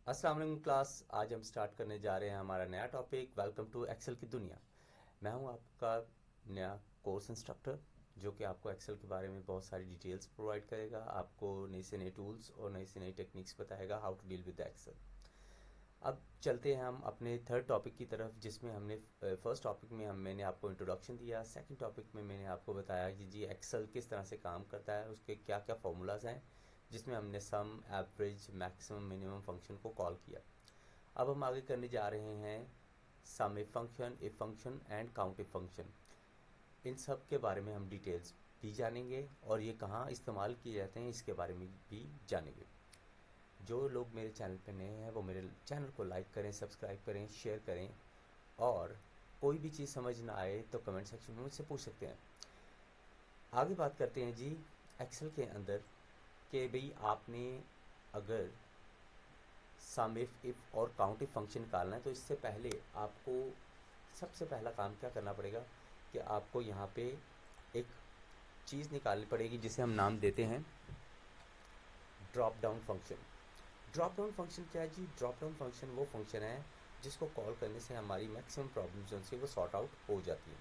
अस्सलाम वालेकुम क्लास। आज हम स्टार्ट करने जा रहे हैं हमारा नया टॉपिक, वेलकम टू एक्सेल की दुनिया। मैं हूं आपका नया कोर्स इंस्ट्रक्टर जो कि आपको एक्सेल के बारे में बहुत सारी डिटेल्स प्रोवाइड करेगा, आपको नई से नए टूल्स और नई से नई टेक्निक्स बताएगा how to deal with Excel. अब चलते हैं हम अपने थर्ड टॉपिक की तरफ, जिसमें हमने फर्स्ट टॉपिक में मैंने आपको इंट्रोडक्शन दिया। सेकंड टॉपिक में मैंने आपको बताया कि जी एक्सेल किस तरह से काम करता है, उसके क्या क्या फॉर्मूलाज हैं, जिसमें हमने sum, average, maximum, minimum function को कॉल किया। अब हम आगे करने जा रहे हैं sum if function, if function and count if function. इन सब के बारे में हम डिटेल्स भी जानेंगे और ये कहाँ इस्तेमाल किए जाते हैं इसके बारे में भी जानेंगे। जो लोग मेरे चैनल पर नए हैं वो मेरे चैनल को लाइक करें, सब्सक्राइब करें, शेयर करें, और कोई भी चीज़ समझ ना आए तो कमेंट सेक्शन में मुझसे पूछ सकते हैं। आगे बात करते हैं जी एक्सेल के अंदर कि भाई आपने अगर सम इफ और काउंट इफ फंक्शन निकालना है तो इससे पहले आपको सबसे पहला काम क्या करना पड़ेगा कि आपको यहाँ पे एक चीज़ निकालनी पड़ेगी जिसे हम नाम देते हैं drop down function. Drop down function क्या है जी? ड्रॉप डाउन फंक्शन वो फंक्शन है जिसको कॉल करने से हमारी मैक्सिमम प्रॉब्लम्स जो है वो सॉर्ट आउट हो जाती हैं।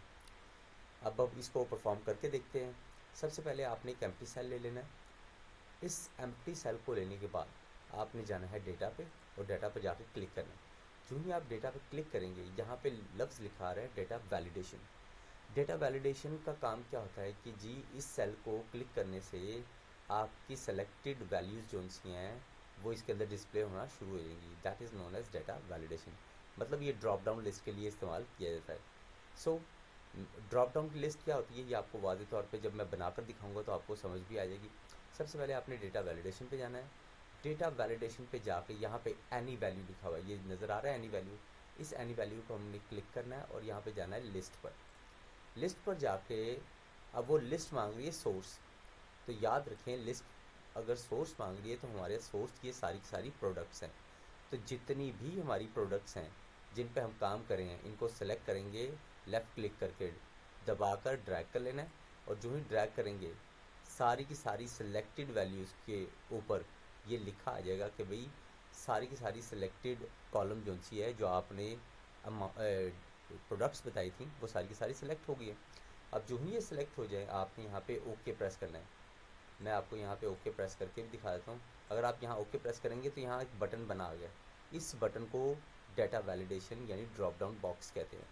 अब इसको परफॉर्म करके देखते हैं। सबसे पहले आपने एक एम्प्टी सेल ले लेना है। इस एम्प्टी सेल को लेने के बाद आपने जाना है डेटा पे और डेटा पर जाकर क्लिक करना है। जो ही आप डेटा पे क्लिक करेंगे यहाँ पे लफ्ज़ लिखा रहा है डेटा वैलिडेशन। डेटा वैलिडेशन का काम क्या होता है कि जी इस सेल को क्लिक करने से आपकी सेलेक्टेड वैल्यूज़ जो सी हैं वो इसके अंदर डिस्प्ले होना शुरू हो जाएंगी। That is known as data validation. मतलब ये ड्रॉप डाउन लिस्ट के लिए इस्तेमाल किया जाता है। सो ड्रॉप डाउन की लिस्ट क्या होती है ये आपको वाज़े तौर पे जब मैं बनाकर दिखाऊंगा तो आपको समझ भी आ जाएगी। सबसे पहले आपने डेटा वैलिडेशन पे जाना है। डेटा वैलिडेशन पे जाके यहाँ पे एनी वैल्यू लिखा हुआ है, ये नज़र आ रहा है एनी वैल्यू। इस एनी वैल्यू को हमने क्लिक करना है और यहाँ पे जाना है लिस्ट पर। लिस्ट पर जाके अब वो लिस्ट मांग रही है सोर्स। तो याद रखें लिस्ट अगर सोर्स मांग रही है तो हमारे सोर्स की सारी की सारी प्रोडक्ट्स हैं। तो जितनी भी हमारी प्रोडक्ट्स हैं जिन पे हम काम करें हैं इनको सेलेक्ट करेंगे, लेफ़्ट क्लिक करके दबाकर ड्रैग कर लेना है। और जो ही ड्रैग करेंगे सारी की सारी सिलेक्टेड वैल्यूज़ के ऊपर ये लिखा आ जाएगा कि भाई सारी की सारी सिलेक्टेड कॉलम जो सी है जो आपने प्रोडक्ट्स बताई थी वो सारी की सारी सिलेक्ट हो गई है। अब जो ही ये सिलेक्ट हो जाए आपने यहाँ पे ओके प्रेस करना है। मैं आपको यहाँ पे ओके प्रेस करके भी दिखा देता हूँ। अगर आप यहाँ ओके प्रेस करेंगे तो यहाँ एक बटन बना आ गया। इस बटन को डेटा वैलिडेशन यानी ड्रॉप डाउन बॉक्स कहते हैं।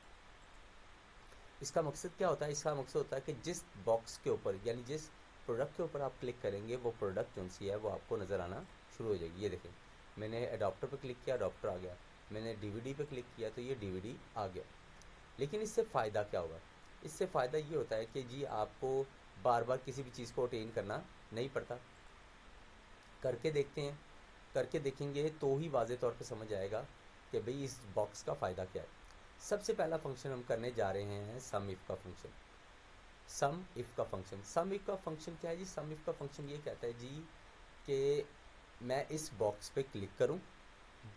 इसका मकसद क्या होता है? इसका मकसद होता है कि जिस बॉक्स के ऊपर यानी जिस प्रोडक्ट के ऊपर आप क्लिक करेंगे वो प्रोडक्ट जो सी है वो आपको नज़र आना शुरू हो जाएगी। ये देखें, मैंने अडॉप्टर पर क्लिक किया, अडॉप्टर आ गया। मैंने डीवीडी पे क्लिक किया तो ये डीवीडी आ गया। लेकिन इससे फ़ायदा क्या होगा? इससे फ़ायदा ये होता है कि जी आपको बार बार किसी भी चीज़ को अटेन करना नहीं पड़ता। करके देखते हैं। करके देखेंगे तो ही वाज़े तौर पे समझ आएगा कि भाई इस बॉक्स का फ़ायदा क्या है। सबसे पहला फंक्शन हम करने जा रहे हैं सम इफ़ का फंक्शन। सम इफ़ का फंक्शन, सम इफ़ का फंक्शन क्या है जी? सम इफ़ का फंक्शन ये कहता है जी कि मैं इस बॉक्स पे क्लिक करूं,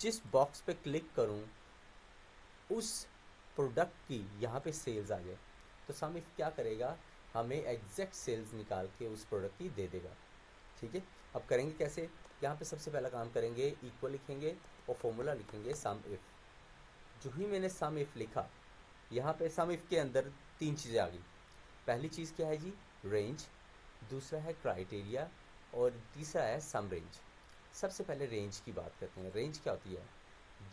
जिस बॉक्स पे क्लिक करूं उस प्रोडक्ट की यहाँ पे सेल्स आ जाए। तो सम इफ़ क्या करेगा? हमें एग्जैक्ट सेल्स निकाल के उस प्रोडक्ट की दे देगा। ठीक है, अब करेंगे कैसे? यहाँ पे सबसे पहला काम करेंगे, इक्वल लिखेंगे और फॉर्मूला लिखेंगे सम इफ़। जो ही मैंने सम इफ़ लिखा, यहाँ पे सम इफ़ के अंदर तीन चीज़ें आ गई। पहली चीज़ क्या है जी? रेंज। दूसरा है क्राइटेरिया और तीसरा है सम रेंज। सबसे पहले रेंज की बात करते हैं। रेंज क्या होती है?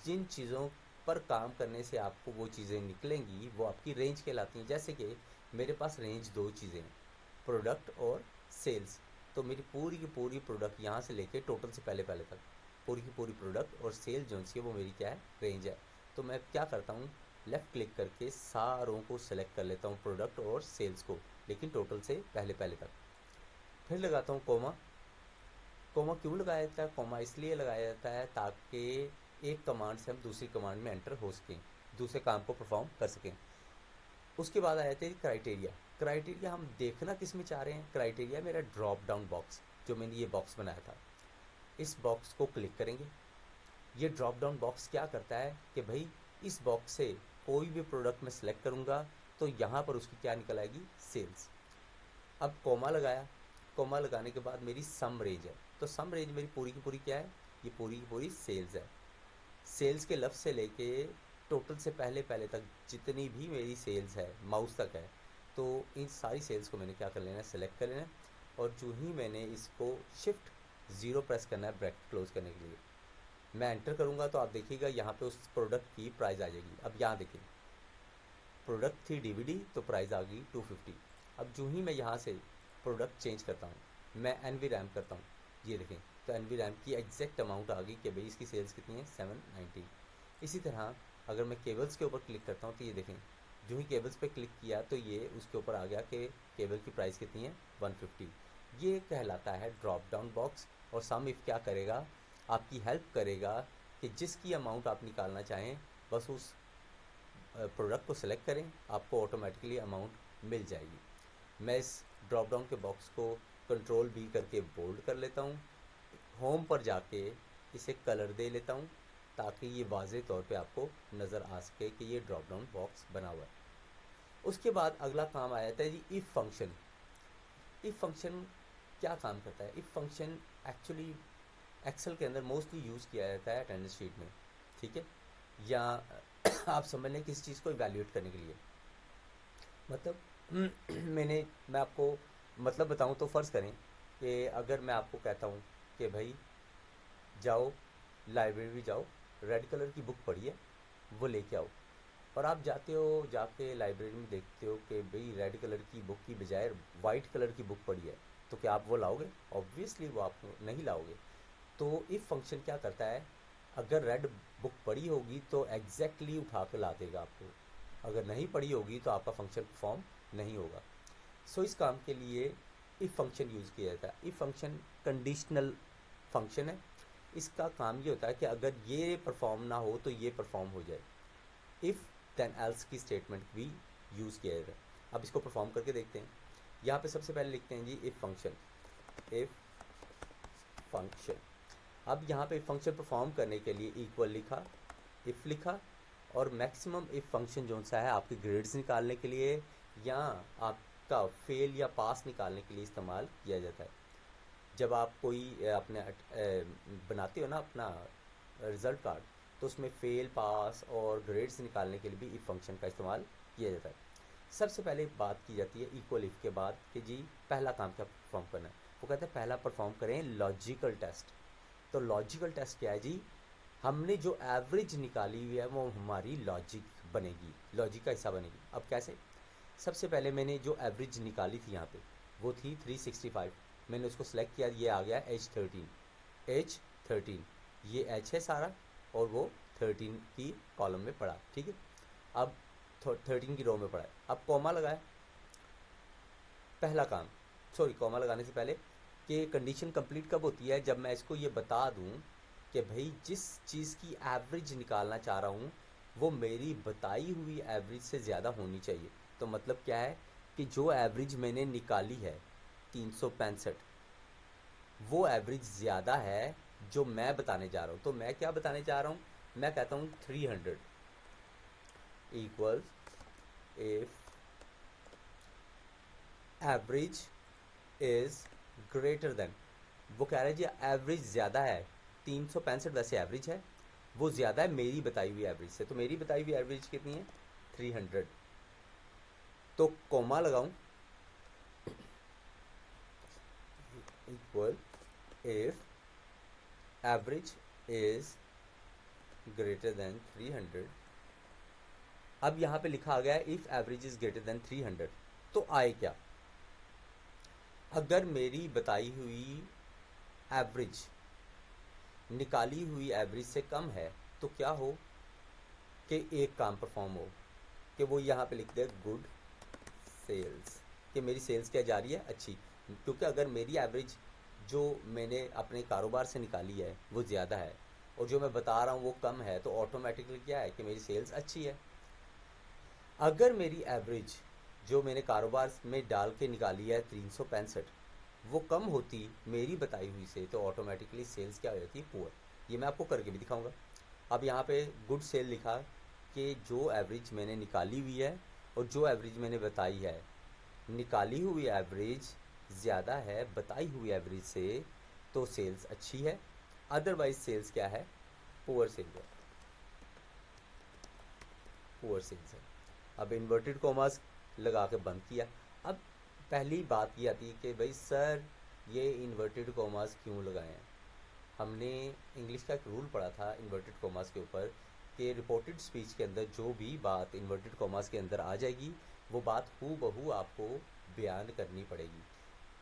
जिन चीज़ों पर काम करने से आपको वो चीज़ें निकलेंगी वो आपकी रेंज कहलाती हैं। जैसे कि मेरे पास रेंज दो चीज़ें हैं, प्रोडक्ट और सेल्स। तो मेरी पूरी की पूरी प्रोडक्ट यहाँ से लेके टोटल से पहले पहले तक पूरी की पूरी प्रोडक्ट और सेल जो सी है वो मेरी क्या है? रेंज है। तो मैं क्या करता हूँ, लेफ़्ट क्लिक करके सारों को सेलेक्ट कर लेता हूँ, प्रोडक्ट और सेल्स को, लेकिन टोटल से पहले पहले तक। फिर लगाता हूँ कोमा। कोमा क्यों लगाया जाता है? कोमा इसलिए लगाया जाता है ताकि एक कमांड से हम दूसरी कमांड में एंटर हो सकें, दूसरे काम को परफॉर्म कर सकें। उसके बाद आया था क्राइटेरिया। क्राइटेरिया हम देखना किस में चाह रहे हैं? क्राइटेरिया मेरा ड्रॉप डाउन बॉक्स, जो मैंने ये बॉक्स बनाया था, इस बॉक्स को क्लिक करेंगे। ये ड्रॉप डाउन बॉक्स क्या करता है कि भाई इस बॉक्स से कोई भी प्रोडक्ट मैं सेलेक्ट करूँगा तो यहाँ पर उसकी क्या निकल आएगी? सेल्स। अब कोमा लगाया। कोमा लगाने के बाद मेरी सम रेंज है, तो सम रेंज मेरी पूरी की पूरी क्या है? ये पूरी की पूरी सेल्स है। सेल्स के लफ्ज़ से लेके टोटल से पहले पहले तक जितनी भी मेरी सेल्स है माउस तक है, तो इन सारी सेल्स को मैंने क्या कर लेना है, सेलेक्ट कर लेना है। और जो ही मैंने इसको शिफ्ट ज़ीरो प्रेस करना है ब्रैकेट क्लोज करने के लिए, मैं एंटर करूँगा तो आप देखिएगा यहाँ पे उस प्रोडक्ट की प्राइस आ जाएगी। अब यहाँ देखिए, प्रोडक्ट थी डीवीडी तो प्राइस आ गई 250। अब जो ही मैं यहाँ से प्रोडक्ट चेंज करता हूँ, मैं एनवी रैम करता हूँ, ये देखें, तो एनवी रैम की एग्जैक्ट अमाउंट आ गई कि भाई इसकी सेल्स कितनी है, 790। इसी तरह अगर मैं केबल्स के ऊपर क्लिक करता हूँ तो ये देखें, जो ही केबल्स पे क्लिक किया तो ये उसके ऊपर आ गया कि केबल की प्राइस कितनी है, 150। ये कहलाता है ड्रॉप डाउन बॉक्स। और सम इफ़ क्या करेगा, आपकी हेल्प करेगा कि जिसकी अमाउंट आप निकालना चाहें बस उस प्रोडक्ट को सेलेक्ट करें, आपको ऑटोमेटिकली अमाउंट मिल जाएगी। मैं इस ड्रॉप डाउन के बॉक्स को कंट्रोल बी करके बोल्ड कर लेता हूँ, होम पर जाके इसे कलर दे लेता हूँ ताकि ये वाज़े तौर पे आपको नज़र आ सके कि ये ड्रॉप डाउन बॉक्स बना हुआ है। उसके बाद अगला काम आ जाता है जी इफ़ फंक्शन। इफ़ फंक्शन क्या काम करता है? इफ़ फंक्शन एक्चुअली एक्सेल के अंदर मोस्टली यूज़ किया जाता है अटेंडेंस शीट में, ठीक है, या आप समझ लें किसी चीज़ को इवैल्यूएट करने के लिए। मतलब मैं आपको मतलब बताऊं तो फ़र्ज़ करें कि अगर मैं आपको कहता हूं कि भाई जाओ लाइब्रेरी जाओ, रेड कलर की बुक पढ़ी है वो लेके आओ, और आप जाते हो, जाके लाइब्रेरी में देखते हो कि भाई रेड कलर की बुक की बजाय वाइट कलर की बुक पड़ी है, तो क्या आप वो लाओगे? ऑब्वियसली वो आप नहीं लाओगे। तो इफ़ फंक्शन क्या करता है, अगर रेड बुक पड़ी होगी तो एग्जैक्टली उठा के ला देगा आपको, अगर नहीं पड़ी होगी तो आपका फंक्शन परफॉर्म नहीं होगा। सो इस काम के लिए इफ़ फंक्शन यूज़ किया जाता है। इफ़ फंक्शन कंडीशनल फंक्शन है। इसका काम ये होता है कि अगर ये परफॉर्म ना हो तो ये परफॉर्म हो जाए। इफ़ देन एल्स की स्टेटमेंट भी यूज़ किया जाता है। अब इसको परफॉर्म करके देखते हैं। यहाँ पे सबसे पहले लिखते हैं जी इफ़ फंक्शन, इफ़ फंक्शन। अब यहाँ पे फंक्शन परफॉर्म करने के लिए इक्वल लिखा, इफ़ लिखा, और मैक्सिमम इफ़ फंक्शन जो सा है आपके ग्रेड्स निकालने के लिए या आपका फेल या पास निकालने के लिए इस्तेमाल किया जाता है। जब आप कोई अपने बनाते हो ना अपना रिज़ल्ट कार्ड, तो उसमें फेल, पास और ग्रेड्स निकालने के लिए भी इफ़ फंक्शन का इस्तेमाल किया जाता है। सबसे पहले बात की जाती है इक्वल इफ़ के बाद कि जी पहला काम क्या परफॉर्म करना है। वो कहते हैं पहला परफॉर्म करें लॉजिकल टेस्ट। तो लॉजिकल टेस्ट क्या है जी, हमने जो एवरेज निकाली हुई है वो हमारी लॉजिक बनेगी, लॉजिक का हिस्सा बनेगी। अब कैसे? सबसे पहले मैंने जो एवरेज निकाली थी यहाँ पे वो थी 365। मैंने उसको सेलेक्ट किया, ये आ गया H13, ये H है सारा और वो 13 की कॉलम में पड़ा, ठीक है। अब 13 की रो में पड़ा है। अब कॉमा लगाया, पहला काम, सॉरी कॉमा लगाने से पहले कि कंडीशन कंप्लीट कब होती है, जब मैं इसको ये बता दूं कि भाई जिस चीज़ की एवरेज निकालना चाह रहा हूँ वो मेरी बताई हुई एवरेज से ज़्यादा होनी चाहिए। तो मतलब क्या है कि जो एवरेज मैंने निकाली है 365, वो एवरेज ज़्यादा है जो मैं बताने जा रहा हूँ। तो मैं क्या बताने जा रहा हूँ, मैं कहता हूँ 300 equals if average is greater than, वो कह रहा है जी एवरेज ज़्यादा है, 365 वैसे एवरेज है, वो ज़्यादा है मेरी बताई हुई एवरेज से। तो मेरी बताई हुई एवरेज कितनी है, 300। तो कॉमा लगाऊं, equal if average is greater than 300। अब यहाँ पे लिखा आ गया है if average is greater than 300। तो आए क्या, अगर मेरी बताई हुई एवरेज निकाली हुई एवरेज से कम है तो क्या हो कि एक काम परफॉर्म हो कि वो यहाँ पे लिख दे गुड सेल्स, कि मेरी सेल्स क्या जा रही है, अच्छी। क्योंकि अगर मेरी एवरेज जो मैंने अपने कारोबार से निकाली है वो ज़्यादा है और जो मैं बता रहा हूँ वो कम है, तो ऑटोमेटिकली क्या है कि मेरी सेल्स अच्छी है। अगर मेरी एवरेज जो मैंने कारोबार में डाल के निकाली है 365, वो कम होती मेरी बताई हुई से, तो ऑटोमेटिकली सेल्स क्या हो जाती है, पुअर। ये मैं आपको करके भी दिखाऊंगा। अब यहाँ पे गुड सेल लिखा कि जो एवरेज मैंने निकाली हुई है और जो एवरेज मैंने बताई है, निकाली हुई एवरेज ज़्यादा है बताई हुई एवरेज से, तो सेल्स अच्छी है। अदरवाइज सेल्स क्या है, पुअर सेल है। पुअर सेल्स है। अब इन्वर्टेड कॉमास लगा के बंद किया। अब पहली बात ये आती है कि भाई सर ये इन्वर्टेड कॉमास क्यों लगाए हैं। हमने इंग्लिश का एक रूल पढ़ा था इन्वर्टेड कॉमास के ऊपर कि रिपोर्टेड स्पीच के अंदर जो भी बात इन्वर्टेड कॉमास के अंदर आ जाएगी वो बात हू बहू आपको बयान करनी पड़ेगी।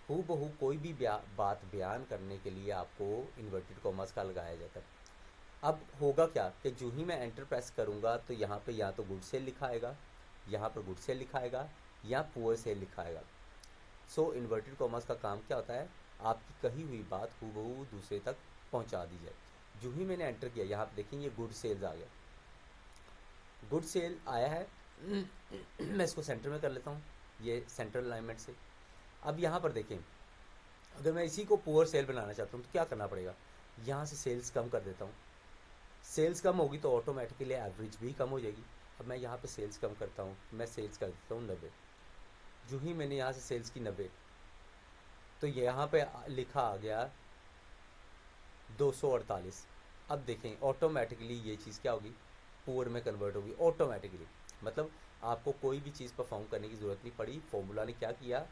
हू बहू कोई भी बात बयान करने के लिए आपको इन्वर्टेड कॉमास का लगाया जाता है। अब होगा क्या कि जो ही मैं एंटर प्रेस करूँगा तो यहाँ पे या तो गुड सेल लिखा आएगा, यहाँ पर गुड सेल लिखा आएगा या पुअर सेल लिखा आएगा। सो इन्वर्टेड कॉमास का काम क्या होता है, आपकी कही हुई बात हूबहू दूसरे तक पहुँचा दी जाए। जो ही मैंने एंटर किया यहाँ पे देखें ये गुड सेल्स आ गया, गुड सेल आया है। मैं इसको सेंटर में कर लेता हूँ, ये सेंट्रल अलाइनमेंट से। अब यहाँ पर देखें अगर मैं इसी को पुअर सेल बनाना चाहता हूँ तो क्या करना पड़ेगा, यहाँ से सेल्स कम कर देता हूँ। सेल्स कम होगी तो ऑटोमेटिकली एवरेज भी कम हो जाएगी। अब मैं यहाँ पे सेल्स कम करता हूँ, मैं सेल्स कर देता हूँ 90। जो ही मैंने यहाँ से सेल्स की 90 तो यहाँ पे लिखा आ गया 248। अब देखें ऑटोमेटिकली ये चीज़ क्या होगी, पुअर में कन्वर्ट होगी ऑटोमेटिकली। मतलब आपको कोई भी चीज़ परफॉर्म करने की ज़रूरत नहीं पड़ी, फॉर्मूला ने क्या किया,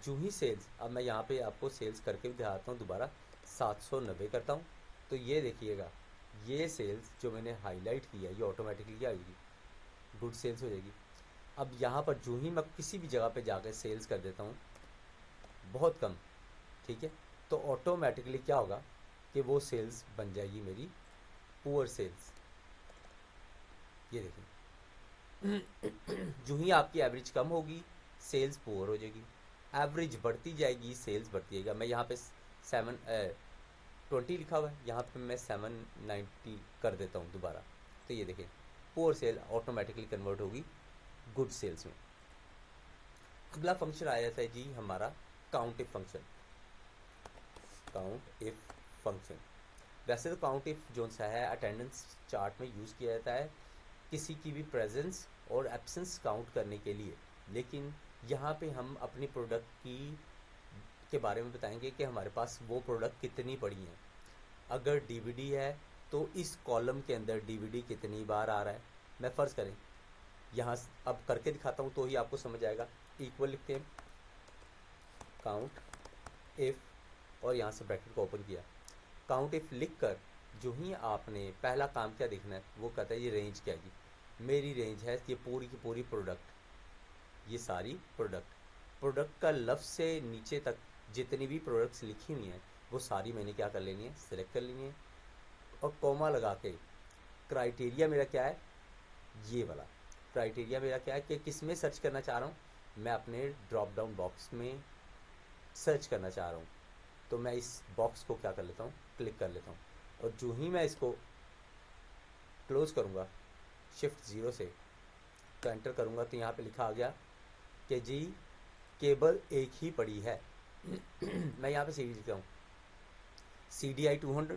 जो ही सेल्स, अब मैं यहाँ पे आपको सेल्स करके भी दिखाता हूँ दोबारा, 790 करता हूँ तो ये देखिएगा ये सेल्स जो मैंने हाईलाइट किया ये ऑटोमेटिकली क्या आएगी, गुड सेल्स हो जाएगी। अब यहाँ पर जो ही मैं किसी भी जगह पे जाकर सेल्स कर देता हूँ बहुत कम, ठीक है, तो ऑटोमेटिकली क्या होगा कि वो सेल्स बन जाएगी मेरी पुअर सेल्स। ये देखिए जो ही आपकी एवरेज कम होगी सेल्स पुअर हो जाएगी, एवरेज बढ़ती जाएगी सेल्स बढ़ती जाएगी। मैं यहाँ पे 720 लिखा हुआ है, यहाँ पे मैं 790 कर देता हूँ दोबारा, तो ये देखें पुअर सेल ऑटोमेटिकली कन्वर्ट होगी गुड सेल्स में। अगला फंक्शन आया था जी हमारा count if function. Count if function वैसे तो काउंट इफ जो सा है अटेंडेंस चार्ट में यूज़ किया जाता है किसी की भी प्रेजेंस और एब्सेंस काउंट करने के लिए, लेकिन यहाँ पे हम अपनी प्रोडक्ट की के बारे में बताएंगे कि हमारे पास वो प्रोडक्ट कितनी पड़ी है। अगर डीवीडी है तो इस कॉलम के अंदर डीवीडी कितनी बार आ रहा है। मैं फ़र्ज़ करें यहाँ अब करके दिखाता हूँ तो ही आपको समझ आएगा। इक्वल लिखते हैं काउंट इफ़ और यहाँ से ब्रैकेट को ओपन किया, काउंट इफ़ लिख कर जो ही आपने पहला काम क्या देखना है वो कहता है ये रेंज क्या है जी, मेरी रेंज है ये पूरी की पूरी प्रोडक्ट, ये सारी प्रोडक्ट का लफ्ज़ से नीचे तक जितनी भी प्रोडक्ट्स लिखी हुई हैं वो सारी मैंने क्या कर लेनी है, सिलेक्ट कर लेनी है। और कॉमा लगा के क्राइटेरिया मेरा क्या है, ये वाला क्राइटेरिया मेरा क्या है कि किस में सर्च करना चाह रहा हूँ, मैं अपने ड्रॉप डाउन बॉक्स में सर्च करना चाह रहा हूँ। तो मैं इस बॉक्स को क्या कर लेता हूँ, क्लिक कर लेता हूँ, और जो ही मैं इसको क्लोज़ करूँगा शिफ्ट 0 से तो एंटर करूँगा तो यहाँ पे लिखा आ गया कि जी केबल एक ही पड़ी है। मैं यहाँ पे सीडी लिखता हूँ CDI 200,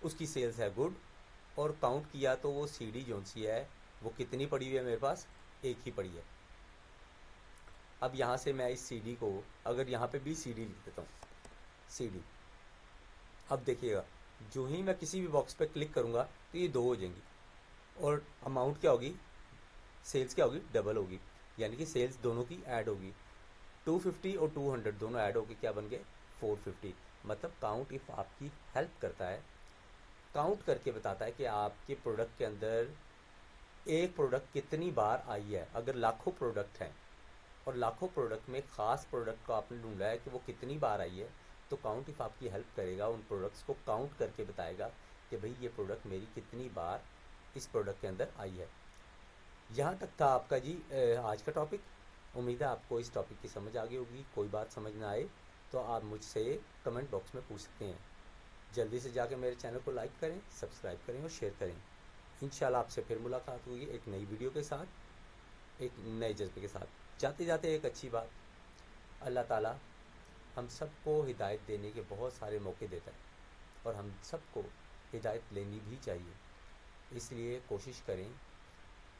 उसकी सेल्स है गुड, और काउंट किया तो वो सीडी जो सी है वो कितनी पड़ी हुई है मेरे पास, एक ही पड़ी है। अब यहाँ से मैं इस सीडी को अगर यहाँ पे भी सीडी लिख देता हूँ सीडी, अब देखिएगा जो ही मैं किसी भी बॉक्स पे क्लिक करूँगा तो ये 2 हो जाएंगी और अमाउंट क्या होगी, सेल्स क्या होगी, डबल होगी, यानी कि सेल्स दोनों की ऐड होगी। 250 और 200 दोनों ऐड होके क्या बन गए 450। मतलब काउंट इफ आपकी हेल्प करता है, काउंट करके बताता है कि आपके प्रोडक्ट के अंदर एक प्रोडक्ट कितनी बार आई है। अगर लाखों प्रोडक्ट हैं और लाखों प्रोडक्ट में ख़ास प्रोडक्ट को आपने ढूंढा है कि वो कितनी बार आई है, तो काउंट इफ आपकी हेल्प करेगा, उन प्रोडक्ट्स को काउंट करके बताएगा कि भाई ये प्रोडक्ट मेरी कितनी बार इस प्रोडक्ट के अंदर आई है। यहाँ तक था आपका जी आज का टॉपिक। उम्मीद है आपको इस टॉपिक की समझ आ गई होगी। कोई बात समझ ना आए तो आप मुझसे कमेंट बॉक्स में पूछ सकते हैं। जल्दी से जाकर मेरे चैनल को लाइक करें, सब्सक्राइब करें और शेयर करें। इंशाल्लाह आपसे फिर मुलाकात होगी एक नई वीडियो के साथ, एक नए जज्बे के साथ। जाते जाते एक अच्छी बात, अल्लाह ताला हम सबको हिदायत देने के बहुत सारे मौके देता है और हम सबको हिदायत लेनी भी चाहिए। इसलिए कोशिश करें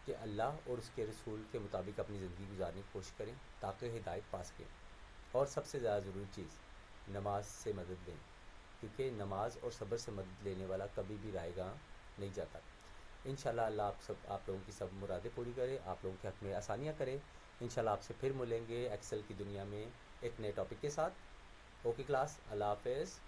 कि अल्लाह और उसके रसूल के मुताबिक अपनी ज़िंदगी गुजारने की कोशिश करें ताकि हिदायत पा सकें। और सबसे ज़्यादा ज़रूरी चीज़ नमाज से मदद लें, क्योंकि नमाज और सब्र से मदद लेने वाला कभी भी रायगा नहीं जाता। इंशाल्लाह अल्लाह आप लोगों की सब मुरादें पूरी करे, आप लोगों के हक़ में आसानियाँ करे। इंशाल्लाह आपसे फिर मिलेंगे एक्सेल की दुनिया में एक नए टॉपिक के साथ। ओके क्लास, अल्लाह हाफ़िज़।